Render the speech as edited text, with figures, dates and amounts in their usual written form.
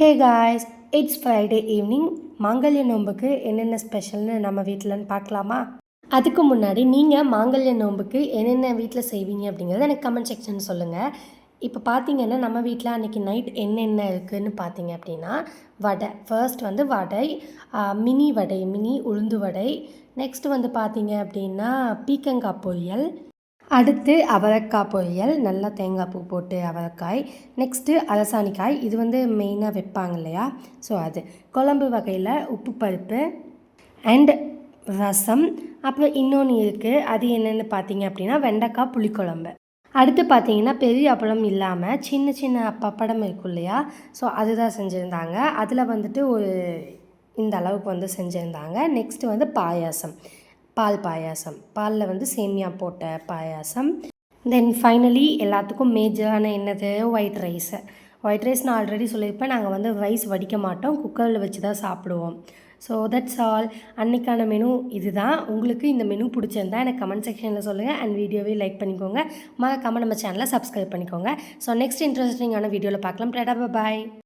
Hey guys, it's Friday evening. மாங்கல்ய நோம்புக்கு என்னென்ன ஸ்பெஷல்னு நம்ம வீட்டிலன்னு பார்க்கலாமா? அதுக்கு முன்னாடி நீங்கள் மாங்கல்ய நோம்புக்கு என்னென்ன வீட்டில் செய்வீங்க அப்படிங்கிறத எனக்கு கமெண்ட் செக்ஷன் சொல்லுங்கள். இப்போ பார்த்தீங்கன்னா நம்ம வீட்டில் அன்றைக்கி நைட் என்னென்ன இருக்குதுன்னு பார்த்தீங்க அப்படின்னா, வடை. ஃபர்ஸ்ட் வந்து வடை, மினி வடை, மினி உளுந்து வடை. நெக்ஸ்ட்டு வந்து பார்த்தீங்க அப்படின்னா பீக்கங்காய் பொரியல். அடுத்து அவரைக்காய் பொரியல், நல்லா தேங்காய் பூ போட்டு அவரைக்காய். நெக்ஸ்ட்டு அலசாணிக்காய், இது வந்து மெயினாக வைப்பாங்க இல்லையா, ஸோ அது. குழம்பு வகையில் உப்பு பருப்பு அண்ட் ரசம். அப்புறம் இன்னொன்று இருக்குது, அது என்னென்னு பார்த்தீங்க அப்படின்னா வெண்டைக்காய் புளிக்குழம்பு. அடுத்து பார்த்தீங்கன்னா பெரிய அப்பளம் இல்லாமல் சின்ன சின்ன பப்படம் இருக்கும் இல்லையா, ஸோ அதுதான் செஞ்சுருந்தாங்க. அதில் வந்துட்டு இந்த அளவுக்கு வந்து செஞ்சுருந்தாங்க. நெக்ஸ்ட்டு வந்து பாயாசம், பால் பாயாசம், பாலில் வந்து சேமியா போட்ட பாயாசம். தென் ஃபைனலி எல்லாத்துக்கும் மேஜரான என்னது, ஒயிட் ரைஸு. ஒயிட் ரைஸ் நான் ஆல்ரெடி சொல்லியிருப்பேன், நாங்கள் வந்து ரைஸ் வடிக்க மாட்டோம், குக்கரில் வச்சு தான் சாப்பிடுவோம். So that's all. அன்றைக்கான மெனு இது தான். உங்களுக்கு இந்த மெனு பிடிச்சிருந்தா எனக்கு கமெண்ட் செக்ஷனில் சொல்லுங்கள் அண்ட் வீடியோவே லைக் பண்ணிக்கோங்க. மறக்காமல் நம்ம சேனலை சப்ஸ்கிரைப் பண்ணிக்கோங்க. ஸோ நெக்ஸ்ட் இன்ட்ரெஸ்டிங்கான வீடியோவில் பார்க்கலாம். டாடா, பாய்.